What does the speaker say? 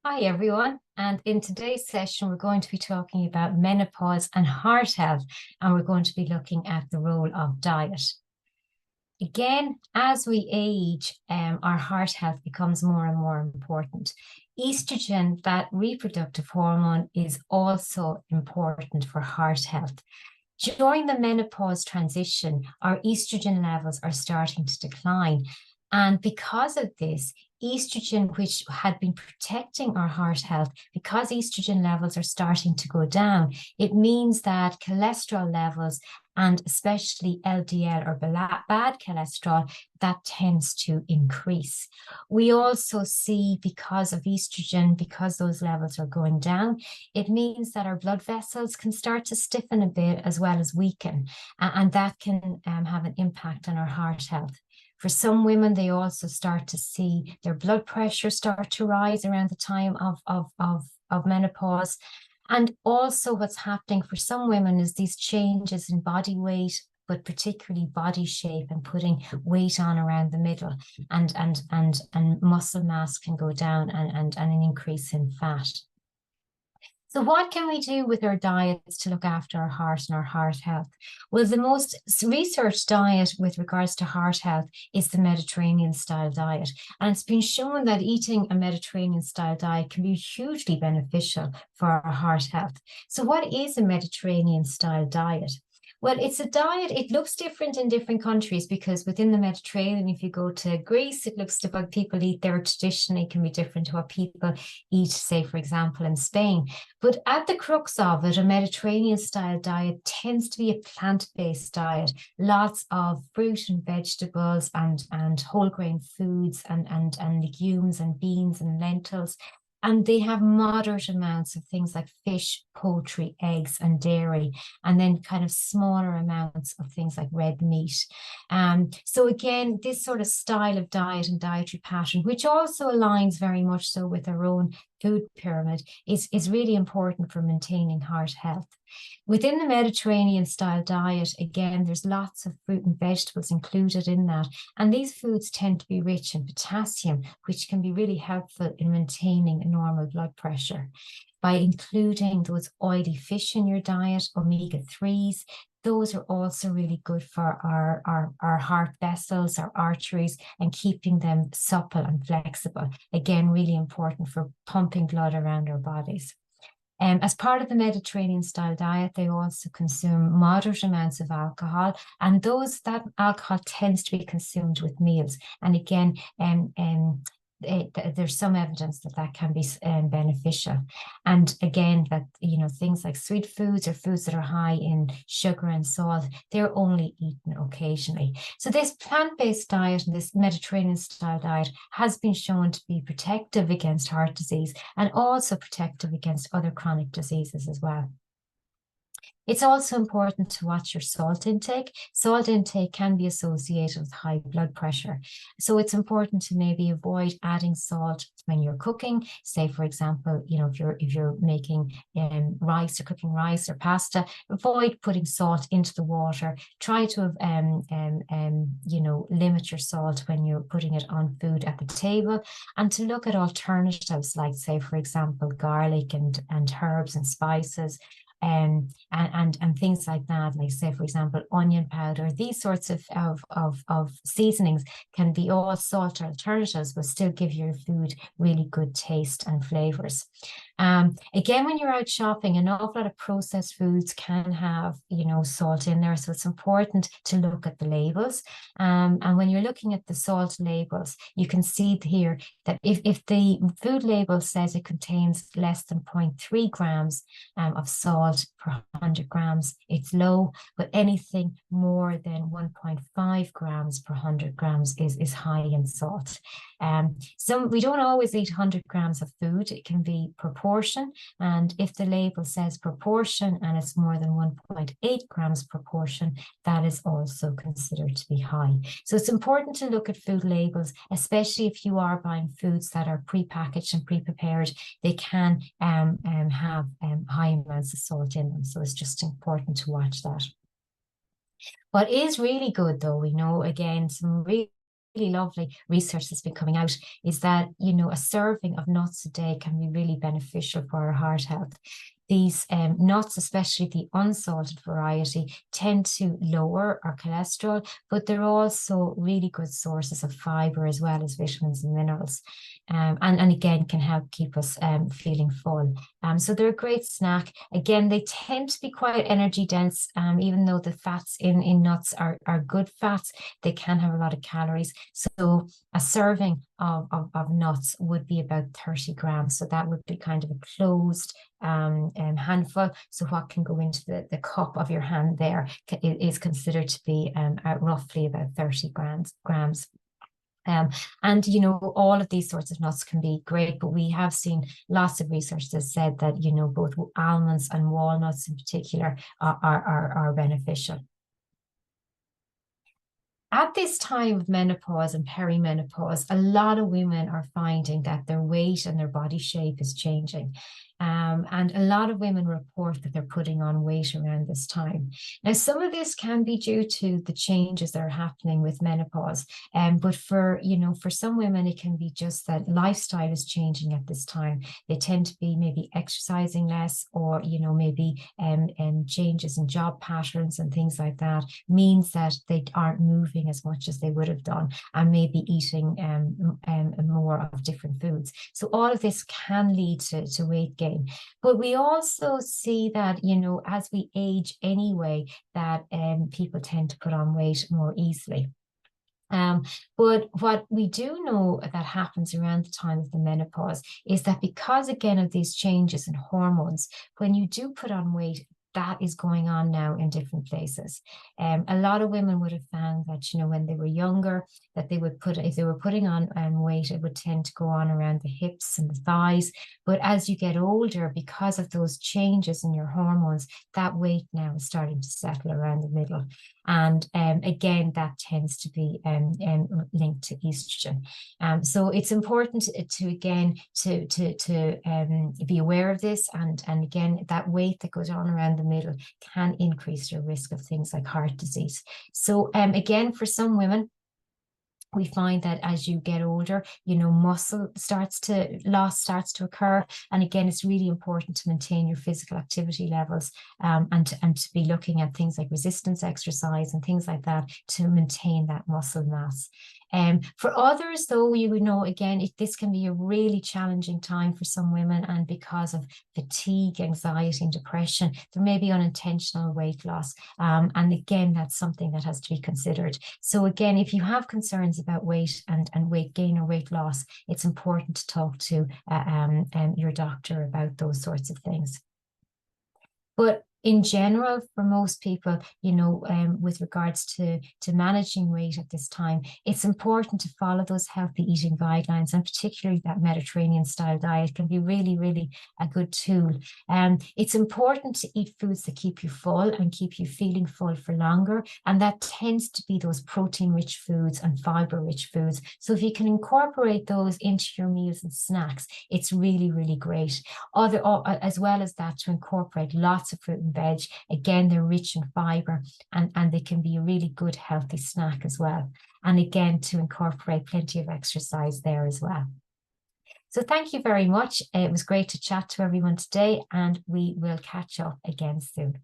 Hi everyone, and in today's session we're going to be talking about menopause and heart health, and we're going to be looking at the role of diet. Again, as we age, our heart health becomes more and more important. Estrogen, that reproductive hormone, is also important for heart health. During the menopause transition, our estrogen levels are starting to decline. And because of this, estrogen, which had been protecting our heart health, because estrogen levels are starting to go down, it means that cholesterol levels, and especially LDL or bad cholesterol, that tends to increase. We also see, because of estrogen, because those levels are going down, it means that our blood vessels can start to stiffen a bit as well as weaken, and that can have an impact on our heart health. For some women, they also start to see their blood pressure start to rise around the time of menopause. And also what's happening for some women is these changes in body weight, but particularly body shape, and putting weight on around the middle, and muscle mass can go down, and an increase in fat. So what can we do with our diets to look after our heart and our heart health? Well, the most researched diet with regards to heart health is the Mediterranean style diet. And it's been shown that eating a Mediterranean style diet can be hugely beneficial for our heart health. So what is a Mediterranean style diet? Well, it's a diet. It looks different in different countries, because within the Mediterranean, if you go to Greece, it looks like what people eat there traditionally can be different to what people eat, say, for example, in Spain. But at the crux of it, a Mediterranean style diet tends to be a plant-based diet, lots of fruit and vegetables, and whole grain foods, and legumes and beans and lentils. And they have moderate amounts of things like fish, poultry, eggs, and dairy, and then kind of smaller amounts of things like red meat. So again, this sort of style of diet and dietary pattern, which also aligns very much so with our own food pyramid, is really important for maintaining heart health. Within the Mediterranean style diet, again, there's lots of fruit and vegetables included in that. And these foods tend to be rich in potassium, which can be really helpful in maintaining a normal blood pressure. By including those oily fish in your diet, omega-3s, those are also really good for our heart vessels, our arteries, and keeping them supple and flexible. Again, really important for pumping blood around our bodies. As part of the Mediterranean style diet, they also consume moderate amounts of alcohol, and that alcohol tends to be consumed with meals. And again, there's some evidence that that can be beneficial. And again, that things like sweet foods or foods that are high in sugar and salt, they're only eaten occasionally. So this plant-based diet and this Mediterranean style diet has been shown to be protective against heart disease, and also protective against other chronic diseases as well. It's also important to watch your salt intake. Salt intake can be associated with high blood pressure. So it's important to maybe avoid adding salt when you're cooking. Say, for example, if you're making rice, or cooking rice or pasta, avoid putting salt into the water. Try to limit your salt when you're putting it on food at the table, and to look at alternatives like, say, for example, garlic and herbs and spices, and things like that, like, say, for example, onion powder. These sorts of seasonings can be all salt alternatives, but still give your food really good taste and flavors. Again, when you're out shopping, an awful lot of processed foods can have salt in there, so it's important to look at the labels. And when you're looking at the salt labels, you can see here that if the food label says it contains less than 0.3 grams of salt per 100 grams, it's low, but anything more than 1.5 grams per 100 grams is high in salt. So we don't always eat 100 grams of food. It can be proportion, and if the label says proportion and it's more than 1.8 grams proportion, that is also considered to be high. So it's important to look at food labels, especially if you are buying foods that are pre-packaged and pre-prepared. They can have high amounts of salt in them, so it's just important to watch that. What is really good, though, we know, again, some really lovely research that's been coming out is that, you know, a serving of nuts a day can be really beneficial for our heart health. These nuts, especially the unsalted variety, tend to lower our cholesterol, but they're also really good sources of fiber as well as vitamins and minerals. And again, can help keep us feeling full. So they're a great snack. Again, they tend to be quite energy dense, even though the fats in nuts are good fats, they can have a lot of calories. So a serving of nuts would be about 30 grams. So that would be kind of a closed handful. So what can go into the cup of your hand there is considered to be roughly about 30 grams. And, you know, all of these sorts of nuts can be great, but we have seen lots of research that said that, you know, both almonds and walnuts in particular are beneficial. At this time of menopause and perimenopause, a lot of women are finding that their weight and their body shape is changing. And a lot of women report that they're putting on weight around this time. Now, some of this can be due to the changes that are happening with menopause. But for, you know, for some women, it can be just that lifestyle is changing at this time. They tend to be maybe exercising less, or, you know, maybe changes in job patterns and things like that means that they aren't moving as much as they would have done, and maybe eating more of different foods. So all of this can lead to weight gain. But we also see that, you know, as we age anyway, that people tend to put on weight more easily. But what we do know that happens around the time of the menopause is that because, again, of these changes in hormones, when you do put on weight, that is going on now in different places. A lot of women would have found that, you know, when they were younger, that they would put, if they were putting on weight, it would tend to go on around the hips and the thighs. But as you get older, because of those changes in your hormones, that weight now is starting to settle around the middle. And again, that tends to be linked to estrogen. So it's important to again be aware of this, and again, that weight that goes on around the middle can increase your risk of things like heart disease. So again, for some women, we find that as you get older, you know, muscle loss starts to occur. And again, it's really important to maintain your physical activity levels, and to be looking at things like resistance exercise and things like that to maintain that muscle mass. For others, though, you would know, again, this can be a really challenging time for some women, and because of fatigue, anxiety, and depression, there may be unintentional weight loss. And again, that's something that has to be considered. So again, if you have concerns about weight and weight gain or weight loss, it's important to talk to your doctor about those sorts of things. But in general, for most people, you know, with regards to managing weight at this time, it's important to follow those healthy eating guidelines, and particularly that Mediterranean style diet can be really, really a good tool. It's important to eat foods that keep you full and keep you feeling full for longer, and that tends to be those protein-rich foods and fiber-rich foods. So if you can incorporate those into your meals and snacks, it's really, really great. As well as that, to incorporate lots of fruit and veg. Again, they're rich in fiber, and they can be a really good healthy snack as well. And again, to incorporate plenty of exercise there as well. So thank you very much. It was great to chat to everyone today, and we will catch up again soon.